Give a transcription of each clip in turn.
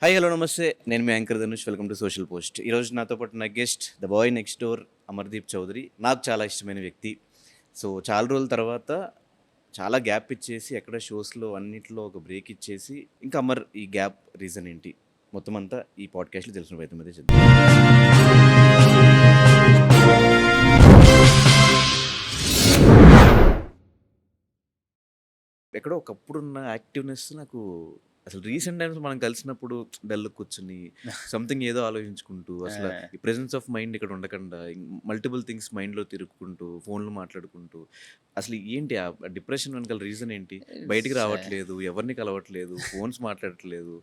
Hi hello నమస్తే. నేను మీ anchor Dhanush. Welcome to social post. ఈరోజు నాతో పాటు నా guest the boy next door Amardeep Chowdary. నాకు చాలా ఇష్టమైన వ్యక్తి. సో చాలా రోజుల తర్వాత చాలా గ్యాప్ ఇచ్చేసి ఎక్కడ షోస్లో అన్నిట్లో ఒక బ్రేక్ ఇచ్చేసి ఇంకా అమర్ ఈ గ్యాప్ రీజన్ ఏంటి మొత్తం అంతా ఈ పాడ్కాస్ట్లో తెలిసిన ప్రయత్నం అయితే చేద్దాం. ఎక్కడో ఒకప్పుడున్న యాక్టివ్నెస్ నాకు అసలు రీసెంట్ టైమ్స్ మనం కలిసినప్పుడు డల్ కూర్చుని సంథింగ్ ఏదో ఆలోచించుకుంటూ అసలు ఈ ప్రెజెన్స్ ఆఫ్ మైండ్ ఇక్కడ ఉండకుండా మల్టిపుల్ థింగ్స్ మైండ్లో తిరుగుకుంటూ ఫోన్లు మాట్లాడుకుంటూ అసలు ఏంటి ఆ డిప్రెషన్ వెనకాల రీజన్ ఏంటి? బయటికి రావట్లేదు, ఎవరిని కలవట్లేదు, ఫోన్స్ మాట్లాడట్లేదు,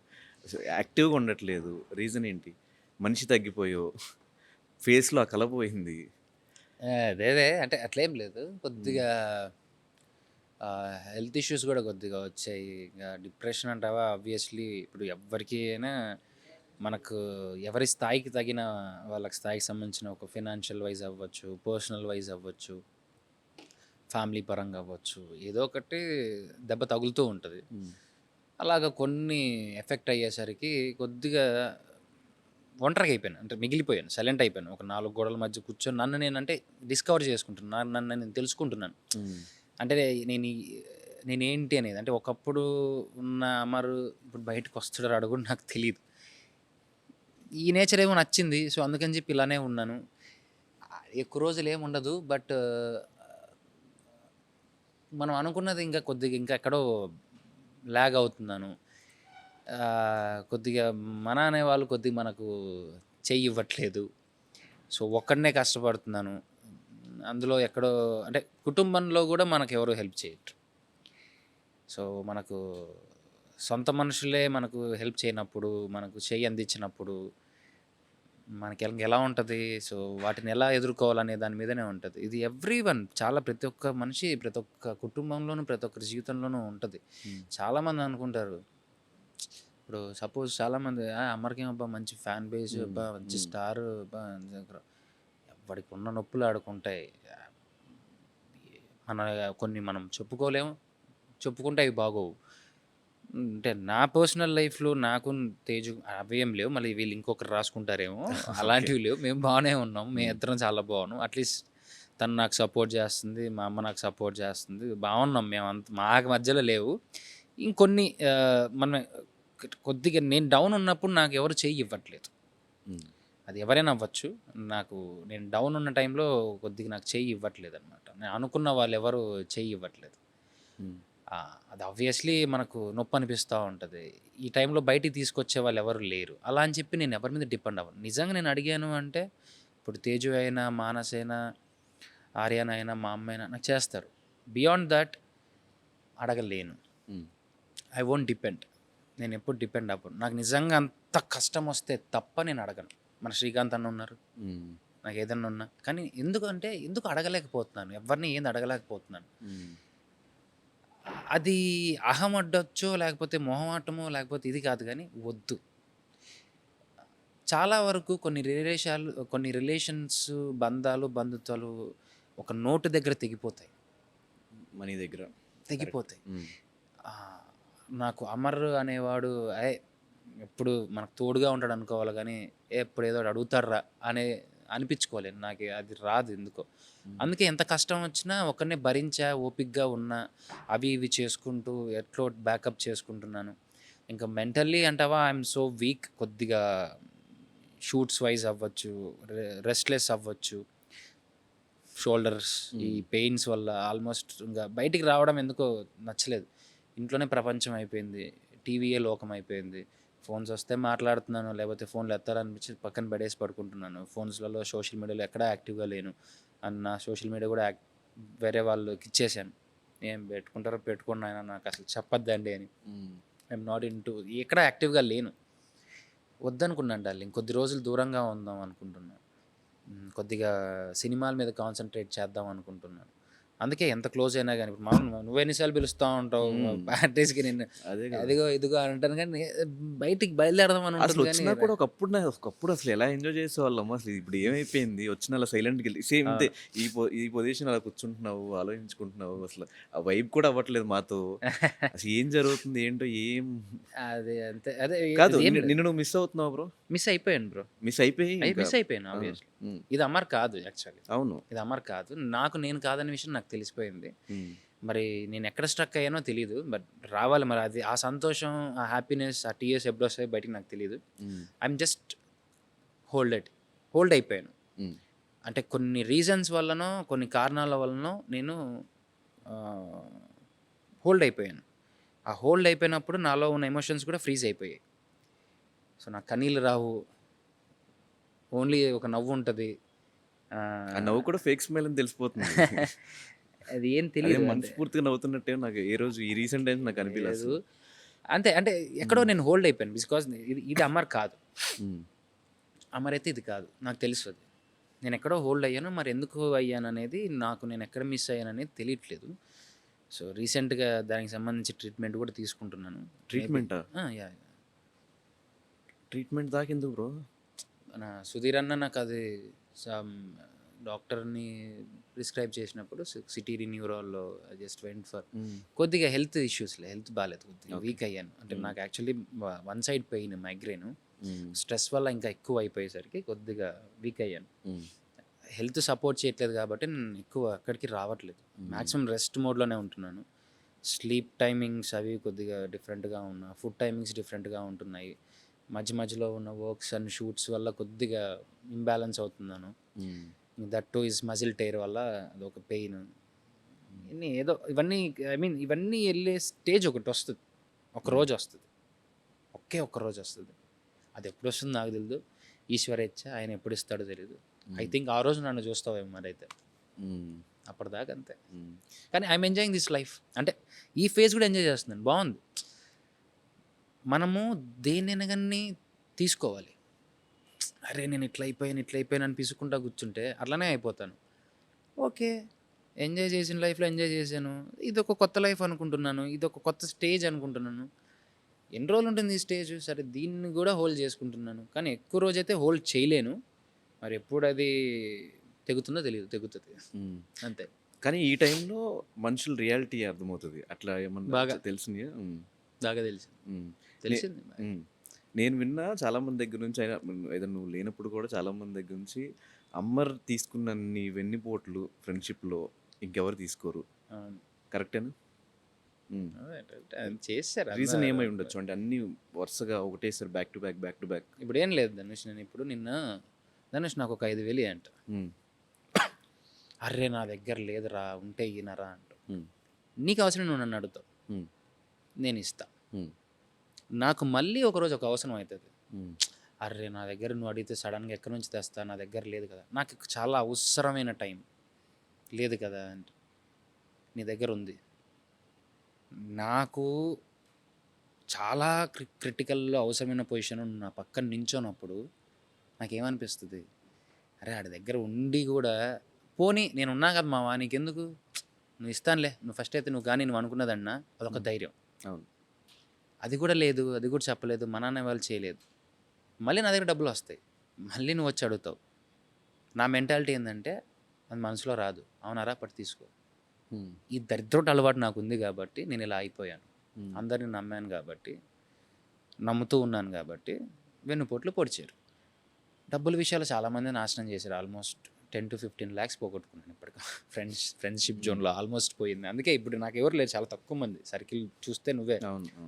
అసలు యాక్టివ్గా ఉండట్లేదు. రీజన్ ఏంటి? మనిషి తగ్గిపోయో, ఫేస్లో ఆ కల పోయింది. అదేదే అంటే అట్లేం లేదు. కొద్దిగా హెల్త్ ఇష్యూస్ కూడా కొద్దిగా వచ్చాయి. ఇంకా డిప్రెషన్ అంటావా ఆబ్వియస్లీ ఇప్పుడు ఎవ్వరికి అయినా మనకు ఎవరి స్థాయికి తగిన వాళ్ళకి స్థాయికి సంబంధించిన ఒక ఫినాన్షియల్ వైజ్ అవ్వచ్చు, పర్సనల్ వైజ్ అవ్వచ్చు, ఫ్యామిలీ పరంగా అవ్వచ్చు, ఏదో ఒకటి దెబ్బ తగులుతూ ఉంటుంది. అలాగ కొన్ని ఎఫెక్ట్ అయ్యేసరికి కొద్దిగా ఒంటరిగా అయిపోయాను. అంటే మిగిలిపోయాను, సైలెంట్ అయిపోయాను. ఒక 4 గోడల మధ్య కూర్చొని నన్ను నేనంటే డిస్కవర్ చేసుకుంటున్నాను. నన్ను నేను తెలుసుకుంటున్నాను. అంటే నేనేంటి అనేది. అంటే ఒకప్పుడు ఉన్న అమరు ఇప్పుడు బయటకు వస్తాడో రాడో కూడా నాకు తెలీదు. ఈ నేచర్ ఏమో నచ్చింది. సో, అందుకని చెప్పి ఇలానే ఉన్నాను. ఎక్కువ రోజులు ఏముండదు. బట్ మనం అనుకున్నది ఇంకా కొద్దిగా ఇంకా ఎక్కడో ల్యాగ్ అవుతున్నాను. కొద్దిగా మన అనేవాళ్ళు కొద్దిగా మనకు చెయ్యి ఇవ్వట్లేదు. సో, ఒక్కడినే కష్టపడుతున్నాను. అందులో ఎక్కడో అంటే కుటుంబంలో కూడా మనకెవరు హెల్ప్ చేయట్రు. సో, మనకు సొంత మనుషులే మనకు హెల్ప్ చేయనప్పుడు, మనకు చెయ్యి అందించినప్పుడు మనకి ఎలా ఉంటది? సో, వాటిని ఎలా ఎదుర్కోవాలనే దాని మీదనే ఉంటది. ఇది ఎవ్రీవన్ చాలా ప్రతి ఒక్క మనిషి, ప్రతి ఒక్క కుటుంబంలోనూ, ప్రతి ఒక్కరి జీవితంలోనూ ఉంటది. చాలామంది అనుకుంటారు. ఇప్పుడు సపోజ్ చాలామంది అమర్‌కేం అబ్బా మంచి ఫ్యాన్ బేస్, అబ్బా మంచి స్టార్, అబ్బా ఎవ్వడికి ఉన్న నొప్పులు ఆడుకుంటాయి. మన కొన్ని మనం చెప్పుకోలేము. చెప్పుకుంటే అవి బాగోవు. అంటే నా పర్సనల్ లైఫ్‌లో నాకు తేజు అవేం లేవు. మళ్ళీ వీళ్ళు ఇంకొకరు రాసుకుంటారేమో. అలాంటివి లేవు. మేము బానే ఉన్నాం. మేమిద్దరం చాలా బాగున్నాం. అట్‌లీస్ట్ తను నాకు సపోర్ట్ చేస్తుంది. మా అమ్మ నాకు సపోర్ట్ చేస్తుంది. బాగున్నాం మేమంతా. మాకు మధ్యలో లేవు. ఇంకొన్ని మనం కొద్దిగా నేను డౌన్ ఉన్నప్పుడు నాకెవరు చెయ్యి ఇవ్వట్లేదు. అది ఎవరైనా అవ్వచ్చు. నేను డౌన్ ఉన్న టైంలో కొద్దిగా నాకు చెయ్యి ఇవ్వట్లేదనమాట. నేను అనుకున్న వాళ్ళెవరు చెయ్యి ఇవ్వట్లేదు. అది ఆబ్వియస్లీ మనకు నొప్పి అనిపిస్తూ ఉంటుంది. ఈ టైంలో బయటికి తీసుకొచ్చే వాళ్ళు ఎవరు లేరు. అలా అని చెప్పి నేను ఎవరి మీద డిపెండ్ అవ్వను. నిజంగా నేను అడిగాను అంటే ఇప్పుడు తేజు అయినా, మానస్ అయినా, ఆర్యన్ అయినా, మా అమ్మ అయినా నాకు చేస్తారు. బియాండ్ దట్ అడగలేను. I won't depend. నేను ఎప్పుడు డిపెండ్ అవ్వను. నాకు నిజంగా అంత కష్టం వస్తే తప్ప నేను అడగను. మన శ్రీకాంత్ అన్న ఉన్నారు. నాకు ఏదన్నా ఉన్నా కానీ ఎందుకు అడగలేకపోతున్నాను, ఎవరిని ఏంది అడగలేకపోతున్నాను. అది అహం అడ్డొచ్చో, లేకపోతే మొహమాటమో, లేకపోతే ఇది కాదు కానీ వద్దు. చాలా వరకు కొన్ని రిలేషన్స్, బంధాలు, బంధుత్వాలు ఒక నోటు దగ్గర తెగిపోతాయి. మనీ దగ్గర తెగిపోతాయి. నాకు అమర్ అనేవాడు ఎప్పుడు మనకు తోడుగా ఉంటాడు అనుకోవాలి కానీ ఎప్పుడు ఏదో అడుగుతారా అనిపించుకోలేను. నాకు అది రాదు ఎందుకో. అందుకే ఎంత కష్టం వచ్చినా ఒకరినే భరించా, ఓపిక్గా ఉన్నా, అవి ఇవి చేసుకుంటూ ఎట్లో బ్యాకప్ చేసుకుంటున్నాను. ఇంకా మెంటల్లీ అంటావా ఐఎమ్ సో వీక్. కొద్దిగా షూట్స్ వైజ్ అవ్వచ్చు, రెస్ట్లెస్ అవ్వచ్చు, షోల్డర్స్ ఈ పెయిన్స్ వల్ల ఆల్మోస్ట్ ఇంకా బయటికి రావడం ఎందుకో నచ్చలేదు. ఇంట్లోనే ప్రపంచం అయిపోయింది. టీవీయే లోకం అయిపోయింది. ఫోన్స్ వస్తే మాట్లాడుతున్నాను, లేకపోతే ఫోన్లు ఎత్తాలనిపించి పక్కన పడేసి పడుకుంటున్నాను. ఫోన్స్లలో సోషల్ మీడియాలో ఎక్కడా యాక్టివ్గా లేను. నా సోషల్ మీడియా కూడా వేరే వాళ్ళకి ఇచ్చేసాను. ఏం పెట్టుకుంటారో పెట్టుకుని ఆయన నాకు అసలు చెప్పొద్దండి అని. ఐఎమ్ నాట్ ఇంటూ ఎక్కడ యాక్టివ్గా లేను. వద్దనుకున్నాను డార్లింగ్. కొద్ది రోజులు దూరంగా ఉందాం అనుకుంటున్నాను. కొద్దిగా సినిమాల మీద కాన్సన్ట్రేట్ చేద్దాం అనుకుంటున్నాను. అందుకే ఎంత క్లోజ్ అయినా కానీ ఇప్పుడు మామూలు నువ్వు ఎన్నిసార్లు పిలుస్తూ ఉంటావు పార్టీస్కి నిన్ను అదే కదా. అదిగో ఇదిగో అని అంటాను కానీ బయటికి బయలుదేరదామని అసలు ఉంటుంది కానీ వచ్చినా కూడా ఒకప్పుడు అసలు ఎలా ఎంజాయ్ చేసేవాళ్ళం. అసలు ఇప్పుడు ఏమైపోయింది, వచ్చిన అలా సైలెంట్కి వెళ్ళి సేమ్ ఇంతే ఈ పొజిషన్ అలా కూర్చుంటున్నావు, ఆలోచించుకుంటున్నావు. అసలు ఆ వైబ్ కూడా అవ్వట్లేదు మాతో. అసలు ఏం జరుగుతుంది ఏంటో ఏం అదే అంతే అదే కాదు. ఏం నిన్ను నువ్వు మిస్ అవుతున్నావు బ్రో. మిస్ అయిపోయాను బ్రో, మిస్ అయిపోయి ఇంకా మిస్ అయిపోయాను ఆబ్వియస్లీ. ఉమ్, ఇది అమర్ కాదు యాక్చువల్లీ, అవును. ఇది అమర్ కాదు. నాకు నేను కాదనే విషయం నాకు తెలిసిపోయింది. ఉమ్, మరి నేను ఎక్కడ స్ట్రక్ అయ్యానో తెలియదు, బట్ రావాలి మరి. అది ఆ సంతోషం, ఆ హ్యాపీనెస్, ఆ టీఎస్ ఎప్పుడు వస్తాయి బయటికి నాకు తెలియదు. ఉమ్, ఐఎమ్ జస్ట్ హోల్డ్ అయిపోయాను. ఉమ్, అంటే కొన్ని రీజన్స్ వల్లనో కొన్ని కారణాల వల్లనో నేను హోల్డ్ అయిపోయాను. ఆ హోల్డ్ అయిపోయినప్పుడు నాలో ఉన్న ఎమోషన్స్ కూడా ఫ్రీజ్ అయిపోయాయి. సో నాకు కన్నీళ్ళు రావు, ఓన్లీ ఒక నవ్వు ఉంటుంది. ఆ నవ్వు కూడా ఫేక్ స్మైల్ అని తెలిసిపోతుంది. అది ఏం అదే తెలియదు మనస్ఫూర్తిగా నవ్వుతున్నట్టే నాకు ఏ రోజు ఈ రీసెంట్ టైమ్స్ నాకు అనిపించలేదు. అంతే. అంటే ఎక్కడో నేను హోల్డ్ అయిపోయాను బికాజ్ ఇది అమర్ కాదు. అమర్ అయితే ఇది కాదు, నాకు తెలుసు అది. నేను ఎక్కడో హోల్డ్ అయ్యాను, మరి ఎందుకు అయ్యాను అనేది నాకు, నేను ఎక్కడ మిస్ అయ్యాను అనేది తెలియట్లేదు. సో రీసెంట్గా దానికి సంబంధించి ట్రీట్మెంట్ కూడా తీసుకుంటున్నాను. ట్రీట్మెంటా? యా, ట్రీట్మెంట్ దాకా ఎందుకు బ్రో? మన సుధీర్ అన్న నాకు అది డాక్టర్ని ప్రిస్క్రైబ్ చేసినప్పుడు సిటీ న్యూరాల్లో జస్ట్ వెంట్ ఫర్ కొద్దిగా హెల్త్ ఇష్యూస్లో, హెల్త్ బాగాలేదు, కొద్దిగా వీక్ అయ్యాను. అంటే నాకు actually one side pain, migraine, stress వల్ల ఇంకా ఎక్కువ అయిపోయేసరికి కొద్దిగా వీక్ అయ్యాను. హెల్త్ సపోర్ట్ చేయట్లేదు కాబట్టి నేను ఎక్కువ అక్కడికి రావట్లేదు. మ్యాక్సిమం రెస్ట్ మోడ్లోనే ఉంటున్నాను. స్లీప్ టైమింగ్స్ అవి కొద్దిగా డిఫరెంట్గా ఉన్నా, ఫుడ్ టైమింగ్స్ డిఫరెంట్గా ఉంటున్నాయి. మధ్యలో ఉన్న వర్క్స్ అండ్ షూట్స్ వల్ల కొద్దిగా ఇంబ్యాలెన్స్ అవుతున్నాను. That too is muscle tire వల్ల అదొక పెయిన్. ఏదో ఇవన్నీ ఇవన్నీ వెళ్ళే స్టేజ్ ఒకటి వస్తుంది, ఒక రోజు వస్తుంది, ఒక్క రోజు వస్తుంది. అది ఎప్పుడు వస్తుందో నాకు తెలియదు, ఈశ్వరేచ్ఛ, ఆయన ఎప్పుడు ఇస్తాడో తెలియదు. ఐ థింక్ ఆ రోజు నన్ను చూస్తావేమో మరి. అయితే అప్పటిదాకా అంతే. కానీ ఐఎమ్ ఎంజాయింగ్ దిస్ లైఫ్. అంటే ఈ ఫేజ్ కూడా ఎంజాయ్ చేస్తున్నాను, బాగుంది. మనము దేన్నైనా కానీ తీసుకోవాలి. అరే నేను ఇట్లా అయిపోయాను అని పిసుకుంటా కూర్చుంటే అట్లానే అయిపోతాను. ఓకే, ఎంజాయ్ చేసిన లైఫ్లో ఎంజాయ్ చేశాను, ఇదొక కొత్త లైఫ్ అనుకుంటున్నాను, ఇదొక కొత్త స్టేజ్ అనుకుంటున్నాను. ఎన్ని రోజులు ఉంటుంది ఈ స్టేజ్? సరే దీన్ని కూడా హోల్డ్ చేసుకుంటున్నాను, కానీ ఎక్కువ రోజైతే హోల్డ్ చేయలేను. మరి ఎప్పుడు అది తెగుతుందో తెలియదు, తెగుతుంది అంతే. కానీ ఈ టైంలో మనుషుల రియాలిటీ అర్థమవుతుంది. అట్లా ఏమన్నా బాగా తెలిసింది? బాగా తెలిసింది. నేను విన్నా చాలా మంది దగ్గర నుంచి, అయినా ఏదైనా నువ్వు లేనప్పుడు కూడా చాలా మంది దగ్గర నుంచి, అమ్మర్ తీసుకున్న నీ వెన్నుపోట్లు ఫ్రెండ్షిప్లో ఇంకెవరు తీసుకోరు. కరెక్టేనా? చేశారు. రీజన్ ఏమై ఉండొచ్చు అంటే అన్ని వరుసగా ఒకటేసారి బ్యాక్ టు బ్యాక్. ఇప్పుడు ఏం లేదు ధనుష్, నేను ఇప్పుడు ధనుష్ నాకు ఒక 5,000 అంట. అర్రే నా దగ్గర లేదురా, ఉంటే ఈయనరా అంట. నీకు అవసరం, నువ్వు నన్ను అడుగుతావు, నేను ఇస్తా. నాకు మళ్ళీ ఒకరోజు ఒక అవసరం అవుతుంది. అర్రే నా దగ్గర నువ్వు అడిగితే సడన్గా ఎక్కడి నుంచి తెస్తా, నా దగ్గర లేదు కదా, నాకు చాలా అవసరమైన టైం లేదు కదా అంటే, నీ దగ్గర ఉంది. నాకు చాలా క్రిటికల్లో అవసరమైన పొజిషన్ నా పక్కన నించోనప్పుడు నాకేమనిపిస్తుంది, అరే ఆడి దగ్గర ఉండి కూడా పోనీ నేను ఉన్నా కదా మావా, నీకెందుకు, నువ్వు ఇస్తానులే, నువ్వు ఫస్ట్ అయితే నువ్వు కానీ నువ్వు అనుకున్నదన్నా అదొక ధైర్యం. అవును. అది కూడా లేదు, అది కూడా చెప్పలేదు, మా నాన్న వాళ్ళు చేయలేదు. మళ్ళీ నా దగ్గర డబ్బులు వస్తాయి, మళ్ళీ నువ్వు వచ్చి అడుగుతావు. నా మెంటాలిటీ ఏంటంటే అది మనసులో రాదు, అవునారా పట్టు తీసుకో. ఈ దరిద్రపు అలవాటు నాకు ఉంది కాబట్టి నేను ఇలా అయిపోయాను. అందరిని నమ్మాను కాబట్టి, నమ్ముతూ ఉన్నాను కాబట్టి వెన్నుపోట్లు పొడిచారు. డబ్బుల విషయాలు చాలామంది నాశనం చేశారు. ఆల్మోస్ట్ 10 to 15 lakhs పోగొట్టుకున్నాను ఇప్పటికి. ఫ్రెండ్షిప్ జోన్లో ఆల్మోస్ట్ పోయింది. అందుకే ఇప్పుడు నాకు ఎవరు లేరు, చాలా తక్కువ మంది. సర్కిల్ చూస్తే నువ్వే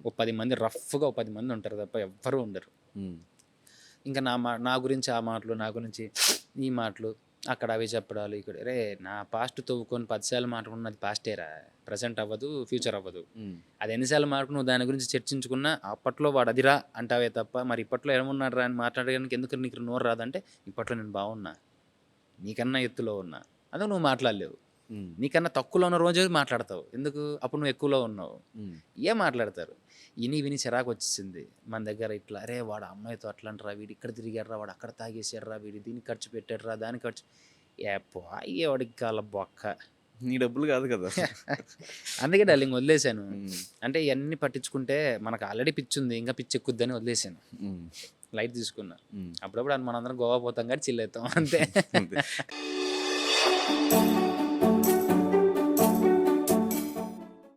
ఒక 10 మంది, రఫ్గా ఒక 10 మంది ఉంటారు తప్ప ఎవ్వరూ ఉండరు. ఇంకా నా గురించి ఆ మాటలు, నా గురించి ఈ మాటలు, అక్కడ అవి చెప్పడాలు, ఇక్కడ రే నా పాస్ట్ తవ్వుకొని 10 సార్లు మాట్లాడుకున్నది పాస్టేరా, ప్రజెంట్ అవ్వదు, ఫ్యూచర్ అవ్వదు. అది ఎన్నిసార్లు మాట్లాడు నువ్వు దాని గురించి చర్చించుకున్నా అప్పట్లో వాడు అదిరా అంటావే తప్ప, మరి ఇప్పట్లో ఏమన్నాడు రా అని మాట్లాడడానికి ఎందుకు నీకు నోరు రాదంటే, ఇప్పట్లో నేను బాగున్నా, నీకన్నా ఎత్తులో ఉన్నా, అందుకు నువ్వు మాట్లాడలేవు. నీకన్నా తక్కువలో ఉన్న రోజు మాట్లాడతావు, ఎందుకు, అప్పుడు నువ్వు ఎక్కువలో ఉన్నావు. ఏం మాట్లాడతారు? విని చిరాకు వచ్చేసింది మన దగ్గర. ఇట్లా అరే వాడు అమ్మాయితో అట్లా అంటారా, వీడు ఇక్కడ తిరిగాడరా, వాడు అక్కడ తాగేసాడరా, వీడు దీనికి ఖర్చు పెట్టాడరా, దానికి ఖర్చు, ఏ వాడికి కాల బొక్క, నీ డబ్బులు కాదు కదా. అందుకే డార్లింగ్ వదిలేసాను. హ్మ్. అంటే ఇయన్నీ పట్టించుకుంటే మనకు ఆల్రెడీ పిచ్చుంది. ఇంకా పిచ్చి ఎక్కుద్దని వదిలేసాను. హ్మ్. లైట్ తీసుకున్నా. హ్మ్. అప్పుడప్పుడు మనందరం గోవా పోతాం కాబట్టి చిల్ అవుతాం అంతే. అంతే.